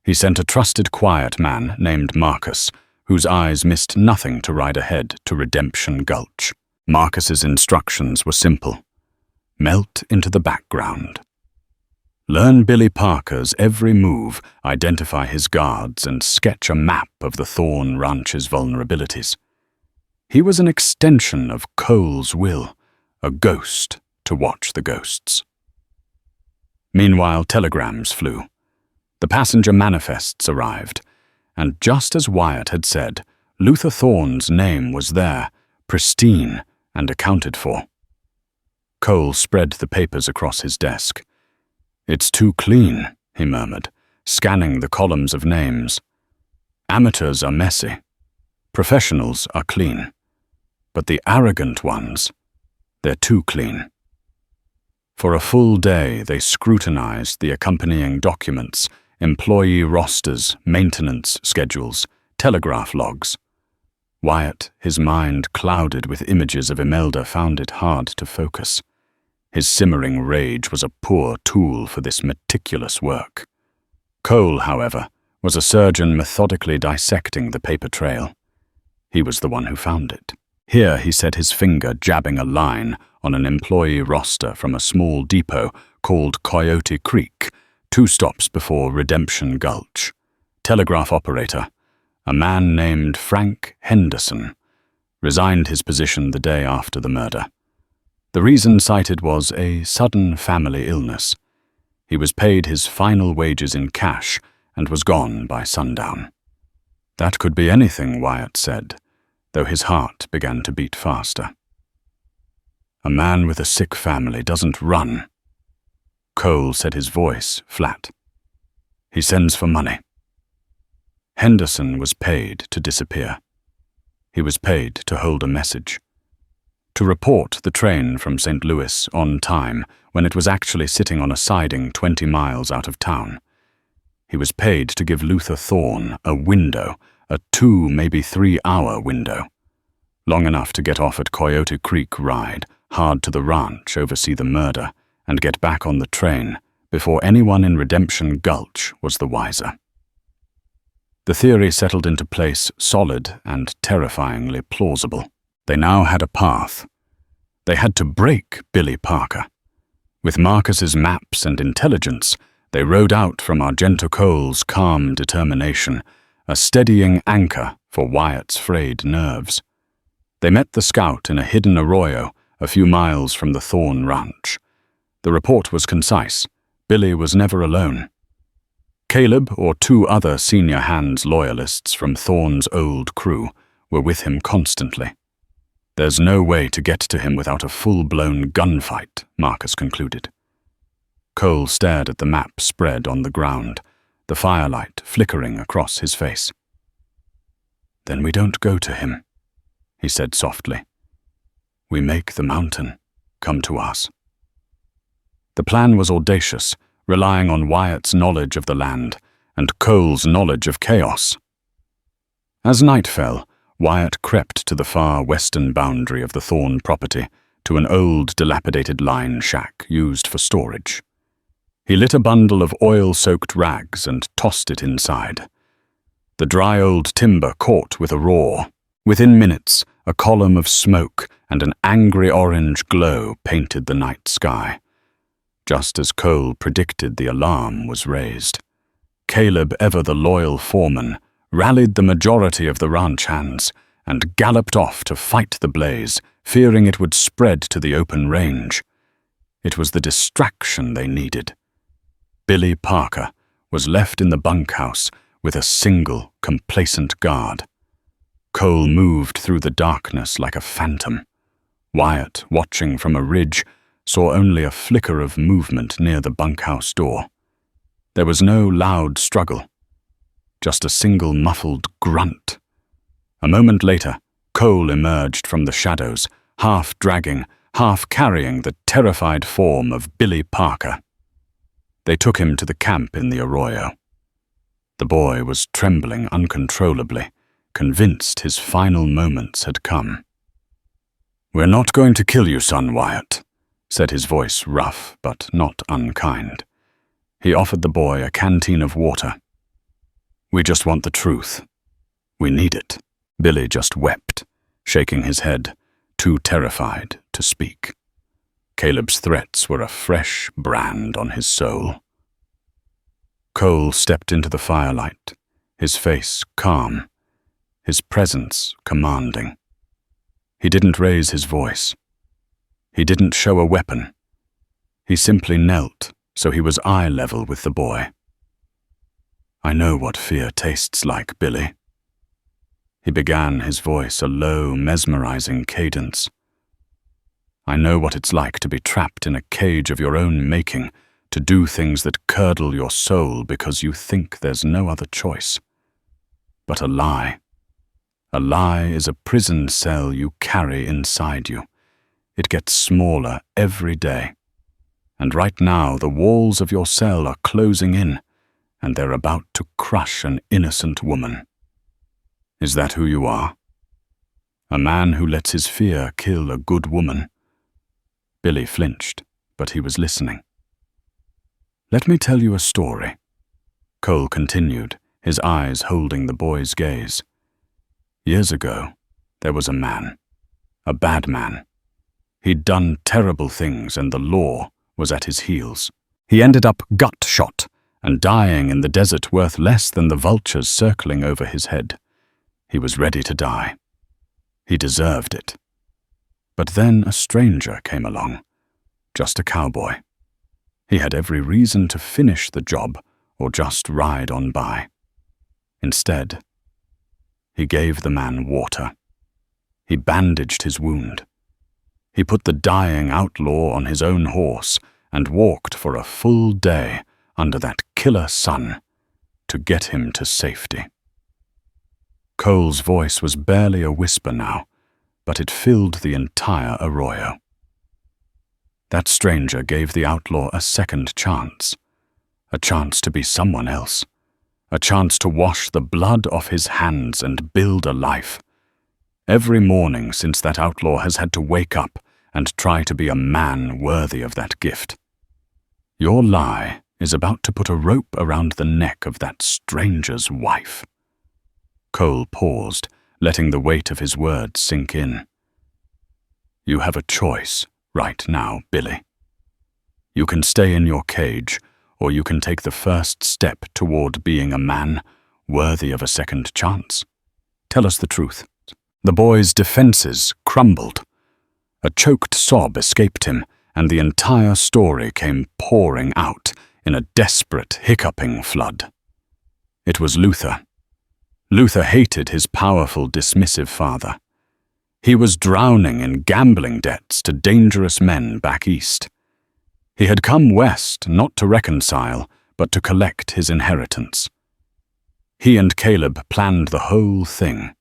He sent a trusted quiet man named Marcus, whose eyes missed nothing to ride ahead to Redemption Gulch. Marcus's instructions were simple. Melt into the background. Learn Billy Parker's every move, identify his guards, and sketch a map of the Thorne Ranch's vulnerabilities. He was an extension of Cole's will, a ghost to watch the ghosts. Meanwhile, telegrams flew. The passenger manifests arrived, and just as Wyatt had said, Luther Thorne's name was there, pristine and accounted for. Cole spread the papers across his desk. It's too clean, he murmured, scanning the columns of names. Amateurs are messy. Professionals are clean. But the arrogant ones, they're too clean. For a full day, they scrutinized the accompanying documents, employee rosters, maintenance schedules, telegraph logs. Wyatt, his mind clouded with images of Imelda, found it hard to focus. His simmering rage was a poor tool for this meticulous work. Cole, however, was a surgeon methodically dissecting the paper trail. He was the one who found it. Here he set his finger jabbing a line on an employee roster from a small depot called Coyote Creek, 2 stops before Redemption Gulch. Telegraph operator, a man named Frank Henderson, resigned his position the day after the murder. The reason cited was a sudden family illness. He was paid his final wages in cash and was gone by sundown. That could be anything, Wyatt said, though his heart began to beat faster. A man with a sick family doesn't run. Cole said, his voice flat. He sends for money. Henderson was paid to disappear. He was paid to hold a message. To report the train from St. Louis on time when it was actually sitting on a siding 20 miles out of town. He was paid to give Luther Thorne a window, a 2, maybe 3 hour window. long enough to get off at Coyote Creek, ride hard to the ranch, oversee the murder, and get back on the train before anyone in Redemption Gulch was the wiser. The theory settled into place, solid and terrifyingly plausible. They now had a path. They had to break Billy Parker. With Marcus's maps and intelligence, they rode out from Argento Cole's calm determination, a steadying anchor for Wyatt's frayed nerves. They met the scout in a hidden arroyo a few miles from the Thorne Ranch. The report was concise. Billy was never alone. Caleb, or two other senior hands loyalists from Thorne's old crew, were with him constantly. There's no way to get to him without a full-blown gunfight, Marcus concluded. Cole stared at the map spread on the ground, the firelight flickering across his face. "Then we don't go to him," he said softly. "We make the mountain come to us." The plan was audacious, relying on Wyatt's knowledge of the land and Cole's knowledge of chaos. As night fell, Wyatt crept to the far western boundary of the Thorne property, to an old, dilapidated line shack used for storage. He lit a bundle of oil-soaked rags and tossed it inside. The dry old timber caught with a roar. Within minutes, a column of smoke and an angry orange glow painted the night sky. Just as Cole predicted, the alarm was raised. Caleb, ever the loyal foreman, rallied the majority of the ranch hands and galloped off to fight the blaze, fearing it would spread to the open range. It was the distraction they needed. Billy Parker was left in the bunkhouse with a single, complacent guard. Cole moved through the darkness like a phantom. Wyatt, watching from a ridge, saw only a flicker of movement near the bunkhouse door. There was no loud struggle, just a single muffled grunt. A moment later, Cole emerged from the shadows, half dragging, half carrying the terrified form of Billy Parker. They took him to the camp in the arroyo. The boy was trembling uncontrollably, convinced his final moments had come. "We're not going to kill you, son Wyatt," said his voice rough but not unkind. He offered the boy a canteen of water. "We just want the truth. We need it." Billy just wept, shaking his head, too terrified to speak. Caleb's threats were a fresh brand on his soul. Cole stepped into the firelight, his face calm, his presence commanding. He didn't raise his voice. He didn't show a weapon. He simply knelt so he was eye level with the boy. "I know what fear tastes like, Billy." He began, his voice a low, mesmerizing cadence. "I know what it's like to be trapped in a cage of your own making, to do things that curdle your soul because you think there's no other choice. But a lie is a prison cell you carry inside you. It gets smaller every day. And right now the walls of your cell are closing in, and they're about to crush an innocent woman. Is that who you are? A man who lets his fear kill a good woman?" Billy flinched, but he was listening. "Let me tell you a story," Cole continued, his eyes holding the boy's gaze. "Years ago, there was a man, a bad man. He'd done terrible things and the law was at his heels. He ended up gut-shot and dying in the desert, worth less than the vultures circling over his head. He was ready to die. He deserved it. But then a stranger came along, just a cowboy. He had every reason to finish the job or just ride on by. Instead, he gave the man water. He bandaged his wound. He put the dying outlaw on his own horse and walked for a full day under that killer sun to get him to safety." Cole's voice was barely a whisper now, but it filled the entire arroyo. That stranger gave the outlaw a second chance, a chance to be someone else, a chance to wash the blood off his hands and build a life. Every morning since that outlaw has had to wake up and try to be a man worthy of that gift. Your lie is about to put a rope around the neck of that stranger's wife." Cole paused, letting the weight of his words sink in. "You have a choice right now, Billy. You can stay in your cage, or you can take the first step toward being a man worthy of a second chance. Tell us the truth." The boy's defenses crumbled. A choked sob escaped him, and the entire story came pouring out in a desperate, hiccuping flood. It was Luther. Luther hated his powerful, dismissive father. He was drowning in gambling debts to dangerous men back east. He had come west not to reconcile, but to collect his inheritance. He and Caleb planned the whole thing.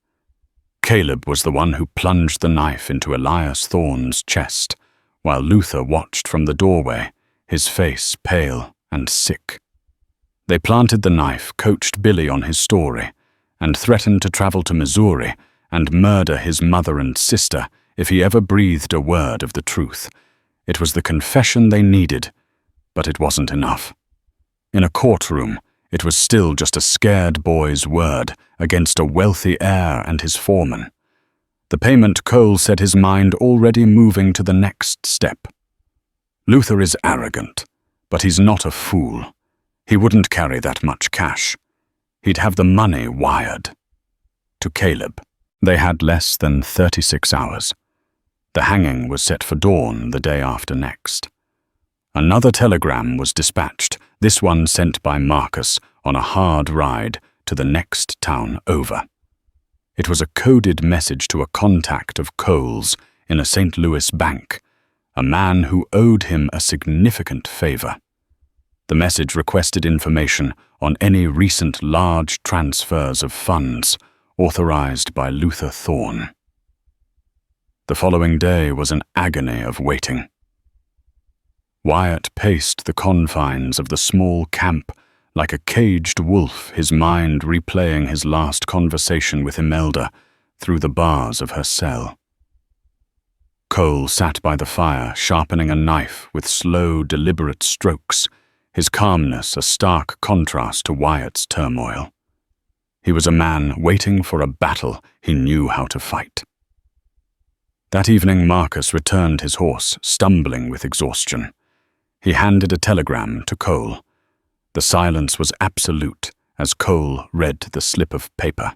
Caleb was the one who plunged the knife into Elias Thorne's chest, while Luther watched from the doorway, his face pale and sick. They planted the knife, coached Billy on his story, and threatened to travel to Missouri and murder his mother and sister if he ever breathed a word of the truth. It was the confession they needed, but it wasn't enough. In a courtroom, it was still just a scared boy's word against a wealthy heir and his foreman. The payment Cole set his mind already moving to the next step. Luther is arrogant, but he's not a fool. He wouldn't carry that much cash. He'd have the money wired. To Caleb, they had less than 36 hours. The hanging was set for dawn the day after next. Another telegram was dispatched, this one sent by Marcus on a hard ride to the next town over. It was a coded message to a contact of Cole's in a St. Louis bank, a man who owed him a significant favor. The message requested information on any recent large transfers of funds authorized by Luther Thorne. The following day was an agony of waiting. Wyatt paced the confines of the small camp like a caged wolf, his mind replaying his last conversation with Imelda through the bars of her cell. Cole sat by the fire, sharpening a knife with slow, deliberate strokes, his calmness a stark contrast to Wyatt's turmoil. He was a man waiting for a battle he knew how to fight. That evening Marcus returned his horse, stumbling with exhaustion. He handed a telegram to Cole. The silence was absolute as Cole read the slip of paper.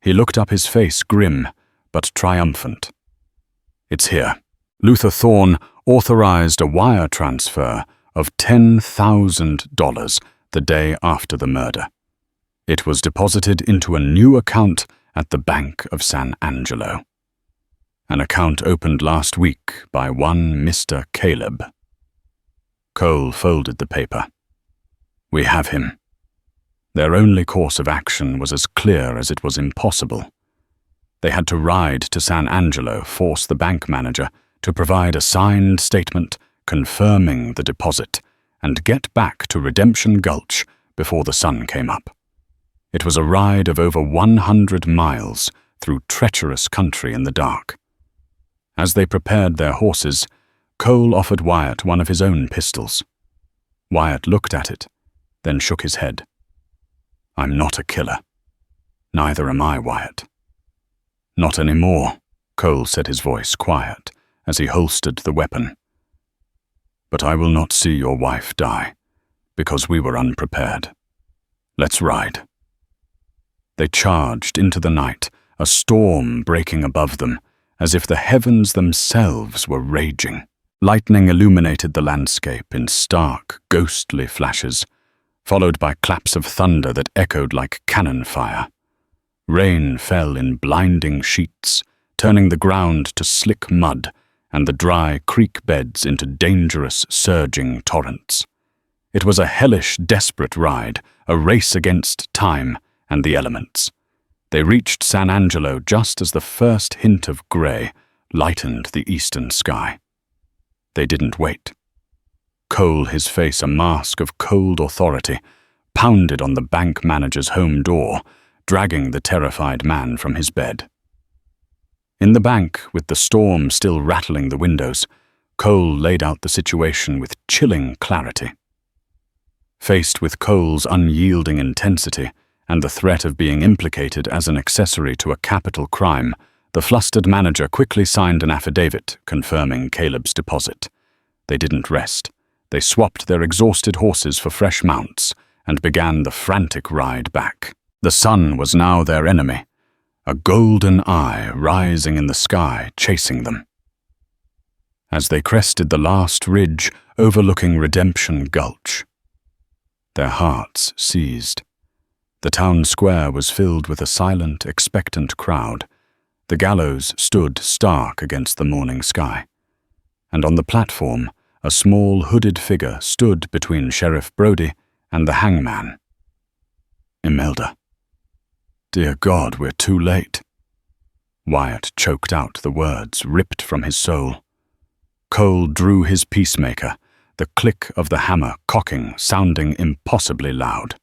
He looked up, his face grim but triumphant. "It's here. Luther Thorne authorized a wire transfer of $10,000 the day after the murder. It was deposited into a new account at the Bank of San Angelo. An account opened last week by one Mr. Caleb." Cole folded the paper. "We have him." Their only course of action was as clear as it was impossible. They had to ride to San Angelo, force the bank manager to provide a signed statement confirming the deposit, and get back to Redemption Gulch before the sun came up. It was a ride of over 100 miles through treacherous country in the dark. As they prepared their horses, Cole offered Wyatt one of his own pistols. Wyatt looked at it, then shook his head. "I'm not a killer. Neither am I, Wyatt." "Not anymore," Cole said, his voice quiet, as he holstered the weapon. "But I will not see your wife die, because we were unprepared. Let's ride." They charged into the night, a storm breaking above them, as if the heavens themselves were raging. Lightning illuminated the landscape in stark, ghostly flashes, followed by claps of thunder that echoed like cannon fire. Rain fell in blinding sheets, turning the ground to slick mud and the dry creek beds into dangerous, surging torrents. It was a hellish, desperate ride, a race against time and the elements. They reached San Angelo just as the first hint of gray lightened the eastern sky. They didn't wait. Cole, his face a mask of cold authority, pounded on the bank manager's home door, dragging the terrified man from his bed. In the bank, with the storm still rattling the windows, Cole laid out the situation with chilling clarity. Faced with Cole's unyielding intensity and the threat of being implicated as an accessory to a capital crime, the flustered manager quickly signed an affidavit confirming Caleb's deposit. They didn't rest. They swapped their exhausted horses for fresh mounts and began the frantic ride back. The sun was now their enemy, a golden eye rising in the sky, chasing them. As they crested the last ridge overlooking Redemption Gulch, their hearts seized. The town square was filled with a silent, expectant crowd. The gallows stood stark against the morning sky, and on the platform, a small hooded figure stood between Sheriff Brody and the hangman. Imelda. Dear God, we're too late. Wyatt choked out the words ripped from his soul. Cole drew his peacemaker, the click of the hammer cocking sounding impossibly loud.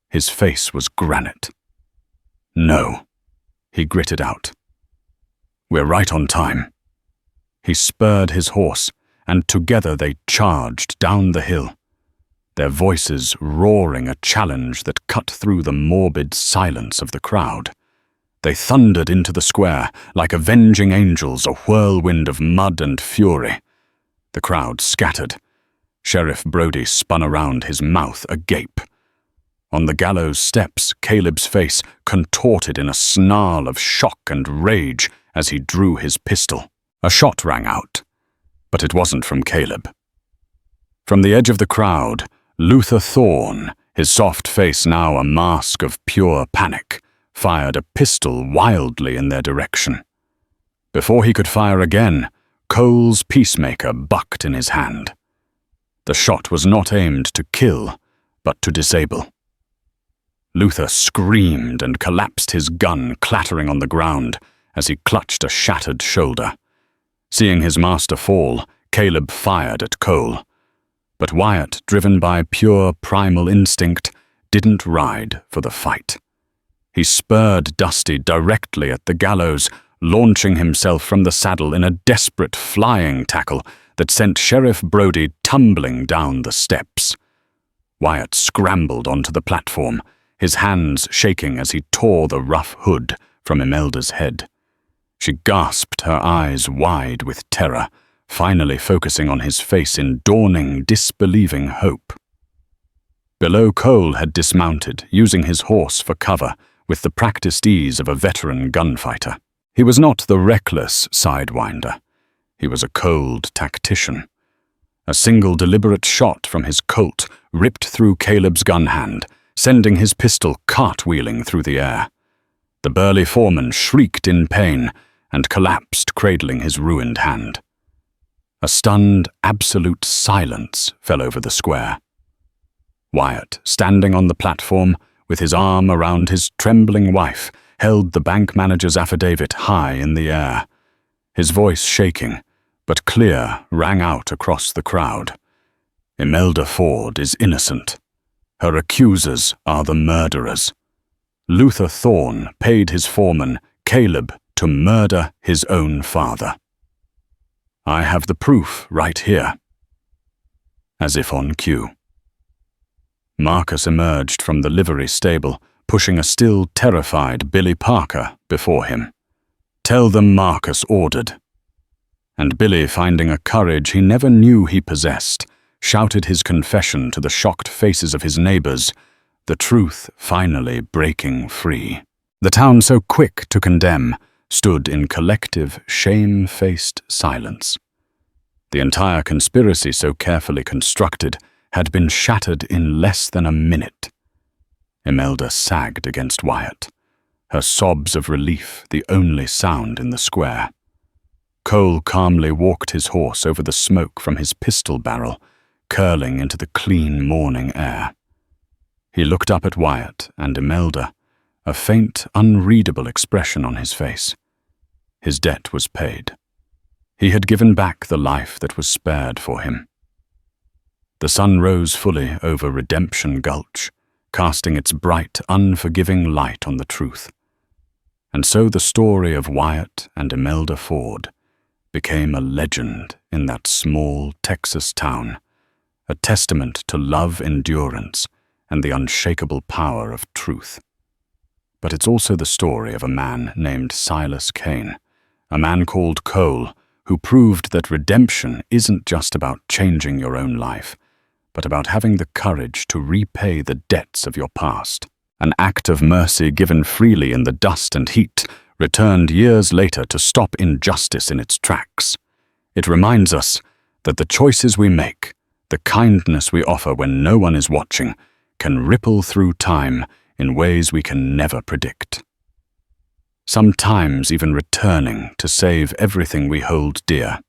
His face was granite. No, he gritted out. We're right on time. He spurred his horse, and together they charged down the hill, their voices roaring a challenge that cut through the morbid silence of the crowd. They thundered into the square like avenging angels, a whirlwind of mud and fury. The crowd scattered. Sheriff Brody spun around, his mouth agape. On the gallows steps, Caleb's face contorted in a snarl of shock and rage as he drew his pistol. A shot rang out, but it wasn't from Caleb. From the edge of the crowd, Luther Thorne, his soft face now a mask of pure panic, fired a pistol wildly in their direction. Before he could fire again, Cole's peacemaker bucked in his hand. The shot was not aimed to kill, but to disable. Luther screamed and collapsed, his gun clattering on the ground as he clutched a shattered shoulder. Seeing his master fall, Caleb fired at Cole. But Wyatt, driven by pure primal instinct, didn't ride for the fight. He spurred Dusty directly at the gallows, launching himself from the saddle in a desperate flying tackle that sent Sheriff Brody tumbling down the steps. Wyatt scrambled onto the platform, his hands shaking as he tore the rough hood from Imelda's head. She gasped, her eyes wide with terror, finally focusing on his face in dawning, disbelieving hope. Below, Cole had dismounted, using his horse for cover with the practiced ease of a veteran gunfighter. He was not the reckless sidewinder. He was a cold tactician. A single deliberate shot from his Colt ripped through Caleb's gun hand, sending his pistol cartwheeling through the air. The burly foreman shrieked in pain and collapsed, cradling his ruined hand. A stunned, absolute silence fell over the square. Wyatt, standing on the platform, with his arm around his trembling wife, held the bank manager's affidavit high in the air. His voice shaking, but clear, rang out across the crowd. Imelda Ford is innocent. Her accusers are the murderers. Luther Thorne paid his foreman, Caleb, to murder his own father. I have the proof right here. As if on cue. Marcus emerged from the livery stable, pushing a still terrified Billy Parker before him. Tell them Marcus ordered. And Billy, finding a courage he never knew he possessed, shouted his confession to the shocked faces of his neighbors, the truth finally breaking free. The town, so quick to condemn, stood in collective, shame-faced silence. The entire conspiracy, so carefully constructed, had been shattered in less than a minute. Imelda sagged against Wyatt, her sobs of relief the only sound in the square. Cole calmly walked his horse over the smoke from his pistol barrel, curling into the clean morning air. He looked up at Wyatt and Imelda, a faint, unreadable expression on his face. His debt was paid. He had given back the life that was spared for him. The sun rose fully over Redemption Gulch, casting its bright, unforgiving light on the truth. And so the story of Wyatt and Imelda Ford became a legend in that small Texas town, a testament to love, endurance, and the unshakable power of truth. But it's also the story of a man named Silas Kane, a man called Cole, who proved that redemption isn't just about changing your own life, but about having the courage to repay the debts of your past. An act of mercy given freely in the dust and heat, returned years later to stop injustice in its tracks. It reminds us that the choices we make, the kindness we offer when no one is watching, can ripple through time in ways we can never predict. Sometimes even returning to save everything we hold dear.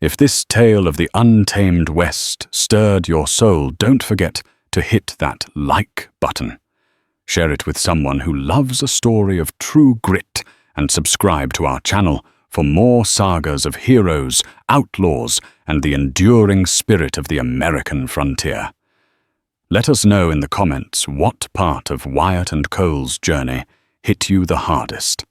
If this tale of the untamed West stirred your soul, don't forget to hit that like button. Share it with someone who loves a story of true grit, and subscribe to our channel for more sagas of heroes, outlaws, and the enduring spirit of the American frontier. Let us know in the comments what part of Wyatt and Cole's journey hit you the hardest.